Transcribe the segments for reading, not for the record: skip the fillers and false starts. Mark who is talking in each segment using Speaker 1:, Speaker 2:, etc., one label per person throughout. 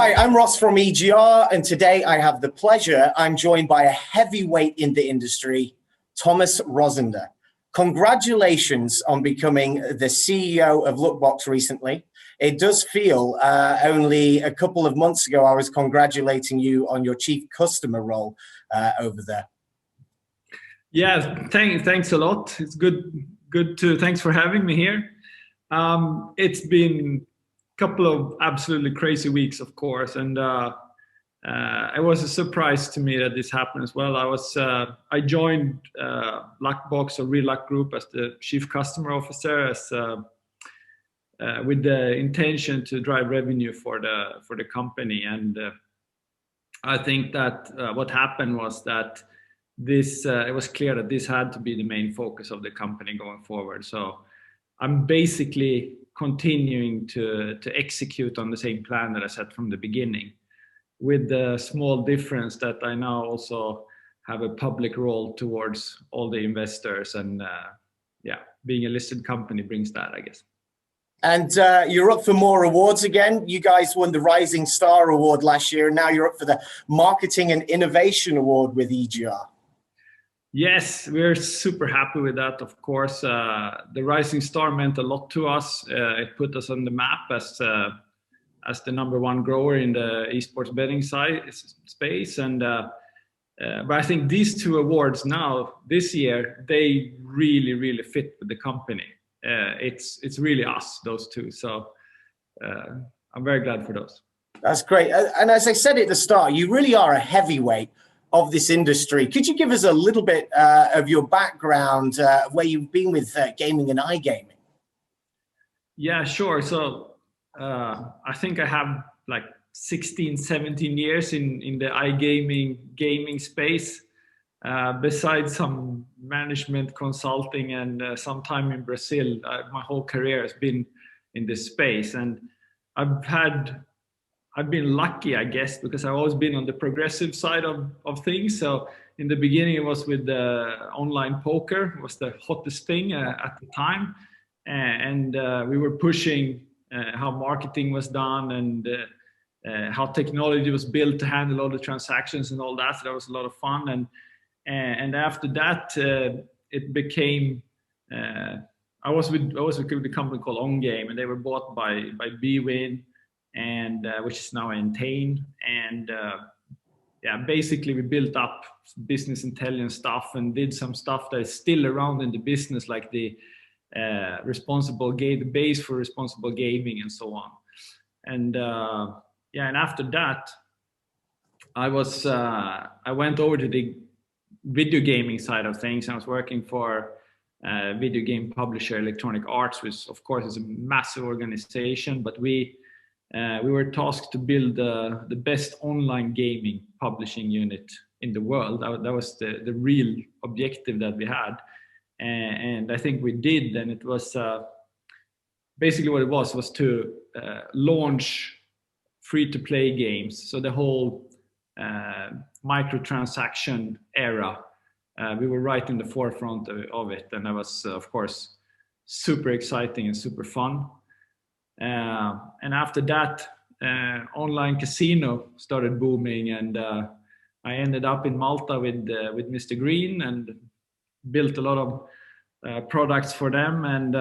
Speaker 1: Hi, I'm Ross from EGR, and today I have the pleasure, I'm joined by a heavyweight in the industry, Thomas Rosander. Congratulations on becoming the CEO of Lookbox recently. It does feel only a couple of months ago I was congratulating you on your chief customer role over there.
Speaker 2: Yeah, thanks a lot. It's good to, thanks for having me here. It's been a couple of absolutely crazy weeks, of course, and it was a surprise to me that this happened as well. I joined Luckbox or Real Luck Group as the chief customer officer, with the intention to drive revenue for the company. And I think that what happened was that it was clear that this had to be the main focus of the company going forward. So I'm basically continuing to execute on the same plan that I set from the beginning, with the small difference that I now also have a public role towards all the investors, and yeah, being a listed company brings that, I guess.
Speaker 1: And you're up for more awards again. You guys won the Rising Star Award last year, and now you're up for the Marketing and Innovation Award with EGR.
Speaker 2: Yes, we're super happy with that, of course. The Rising Star meant a lot to us. It put us on the map as the #1 grower in the esports betting space. And but I think these two awards now, this year, they really fit with the company. It's really us, those two. So I'm very glad for those.
Speaker 1: That's great. And as I said at the start, you really are a heavyweight of this industry. Could you give us a little bit of your background, where you've been with gaming and igaming?
Speaker 2: Yeah, sure. So I think I have like 16, 17 years in the gaming space. Besides some management consulting and some time in Brazil, my whole career has been in this space. And I've been lucky, I guess, because I've always been on the progressive side of things. So in the beginning, it was with online poker. It was the hottest thing at the time. And we were pushing how marketing was done and how technology was built to handle all the transactions and all that. So that was a lot of fun. And after that, it became, I was with a company called OnGame, and they were bought by bwin, and which is now Entain. And yeah, basically we built up business intelligence stuff and did some stuff that is still around in the business, like the the base for responsible gaming and so on. And yeah, and after that, I went over to the video gaming side of things. I was working for video game publisher Electronic Arts, which of course is a massive organization, but we were tasked to build the best online gaming publishing unit in the world. That was the real objective that we had. And I think we did, and it was basically what it was to launch free-to-play games. So the whole microtransaction era, we were right in the forefront of it, and that was, of course, super exciting and super fun. And after that, online casino started booming, and I ended up in Malta with Mr. Green and built a lot of products for them. And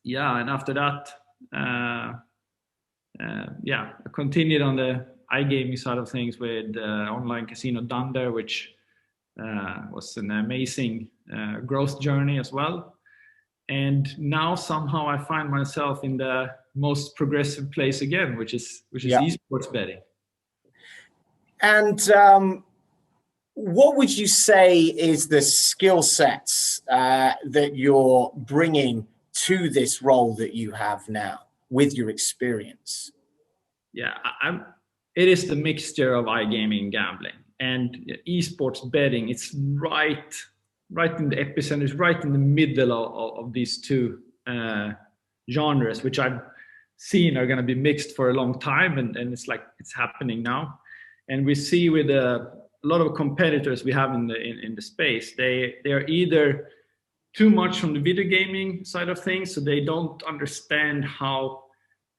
Speaker 2: yeah, and after that, yeah, I continued on the iGaming side of things with online casino Dunder, which was an amazing growth journey as well. And now somehow I find myself in the most progressive place again, which is esports betting.
Speaker 1: And what would you say is the skill sets that you're bringing to this role that you have now with your experience?
Speaker 2: Yeah, it is the mixture of iGaming and gambling, and esports betting. It's right in the epicenter, it's right in the middle of these two genres, which I've seen are going to be mixed for a long time, and it's like it's happening now. And we see with a lot of competitors we have in the space, they are either too much from the video gaming side of things, so they don't understand how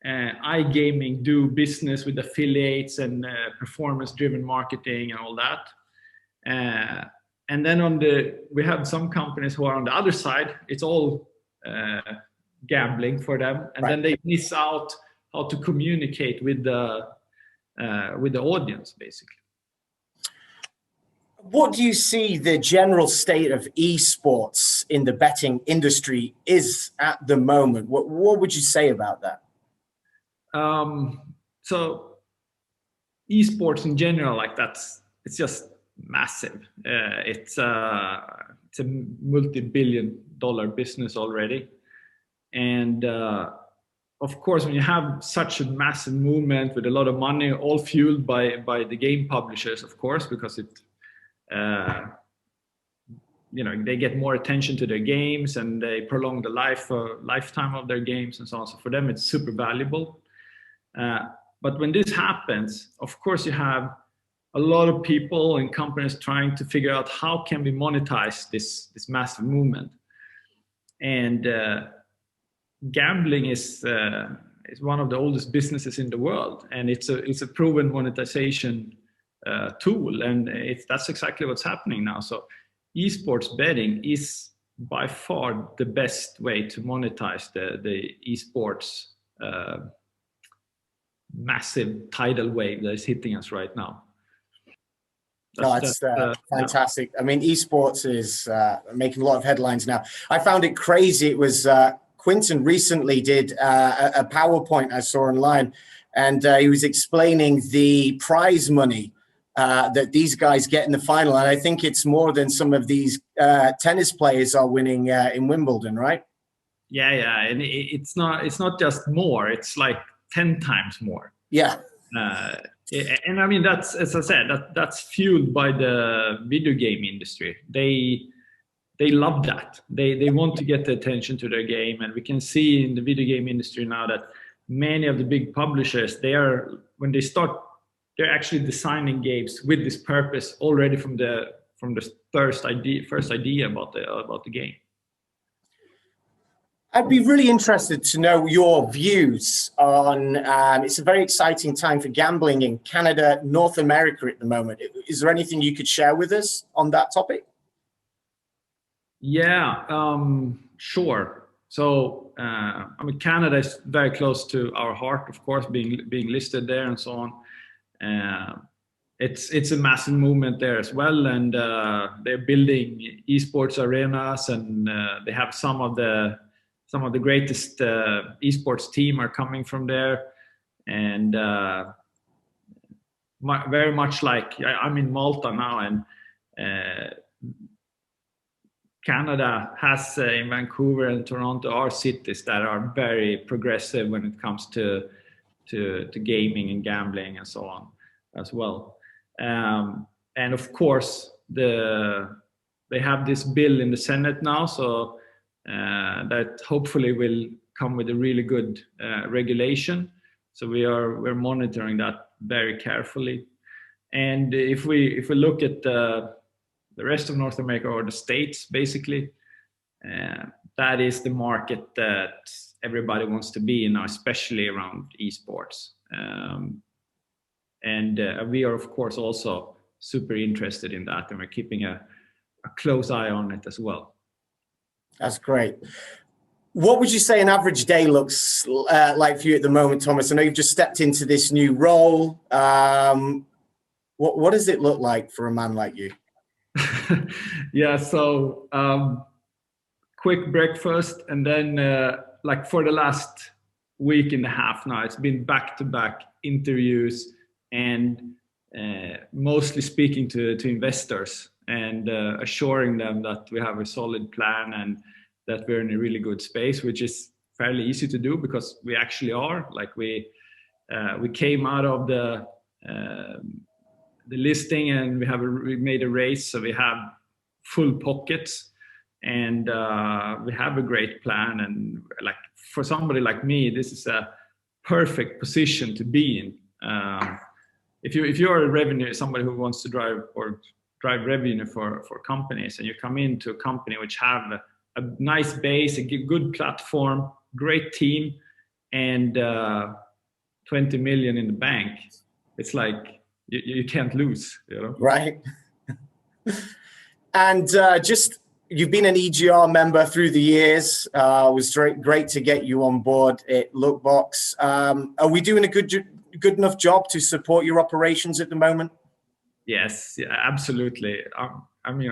Speaker 2: igaming do business with affiliates and performance-driven marketing and all that. And then we have some companies who are on the other side. It's all gambling for them, and then they miss out how to communicate with the audience, basically.
Speaker 1: What do you see the general state of esports in the betting industry is at the moment? What would you say about that?
Speaker 2: So esports in general, like it's just massive. It's a multi-billion-dollar business already, and of course, when you have such a massive movement with a lot of money, all fueled by the game publishers, of course, because it they get more attention to their games and they prolong the lifetime of their games and so on. So for them, it's super valuable. But when this happens, of course, you have a lot of people and companies trying to figure out how can we monetize this massive movement. And gambling is one of the oldest businesses in the world, and it's a proven monetization tool, and that's exactly what's happening now. So esports betting is by far the best way to monetize the esports massive tidal wave that is hitting us right now.
Speaker 1: That's fantastic. I mean, esports is making a lot of headlines now. I found it crazy. It was Quinton recently did a PowerPoint I saw online, and he was explaining the prize money that these guys get in the final. And I think it's more than some of these tennis players are winning in Wimbledon, right?
Speaker 2: Yeah. And it's not just more, it's like 10 times more.
Speaker 1: Yeah.
Speaker 2: And I mean, that's, as I said, that's fueled by the video game industry. They love that. They want to get the attention to their game. And we can see in the video game industry now that many of the big publishers, when they start, they're actually designing games with this purpose already from the first idea about the game.
Speaker 1: I'd be really interested to know your views on, it's a very exciting time for gambling in Canada, North America at the moment. Is there anything you could share with us on that topic?
Speaker 2: Yeah, sure. So, I mean, Canada is very close to our heart, of course, being listed there and so on. It's a massive movement there as well, and they're building esports arenas, and they have some of the greatest esports team are coming from there, and very much like I'm in Malta now, and Canada has in Vancouver and Toronto are cities that are very progressive when it comes to gaming and gambling and so on as well. And of course, they have this bill in the Senate now, so that hopefully will come with a really good regulation. So we're monitoring that very carefully. And if we look at the rest of North America, or the States, basically, that is the market that everybody wants to be in now, especially around esports. And we are, of course, also super interested in that, and we're keeping a close eye on it as well.
Speaker 1: That's great. What would you say an average day looks like for you at the moment, Thomas? I know you've just stepped into this new role. What does it look like for a man like you?
Speaker 2: Yeah, so quick breakfast, and then like for the last week and a half now, it's been back-to-back interviews, and mostly speaking to investors and assuring them that we have a solid plan and that we're in a really good space, which is fairly easy to do because we actually are. Like we came out of the listing, and we made a raise, so we have full pockets, and we have a great plan. And like for somebody like me, this is a perfect position to be in. If you're somebody who wants to drive revenue for companies, and you come into a company which have a nice base, a good platform, great team, and 20 million in the bank. It's like you can't lose, you know?
Speaker 1: Right. And just, you've been an EGR member through the years. It was great to get you on board at Lookbox. Are we doing a good enough job to support your operations at the moment?
Speaker 2: Yes, yeah, absolutely. I mean,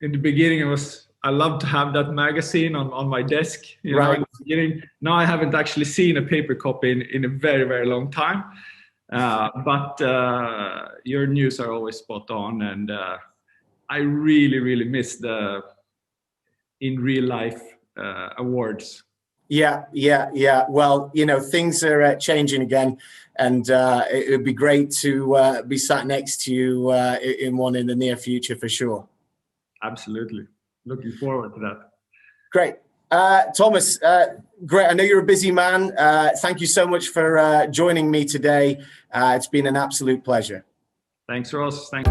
Speaker 2: in the beginning, I loved to have that magazine on my desk, you know, in the beginning. Now I haven't actually seen a paper copy in a very, very long time. But your news are always spot on, and I really, really miss the in real life awards.
Speaker 1: Yeah. Well, you know, things are changing again, and it would be great to be sat next to you in one in the near future for sure.
Speaker 2: Absolutely. Looking forward to that.
Speaker 1: Great. Thomas, great. I know you're a busy man. Thank you so much for joining me today. It's been an absolute pleasure.
Speaker 2: Thanks, Ross. Thanks.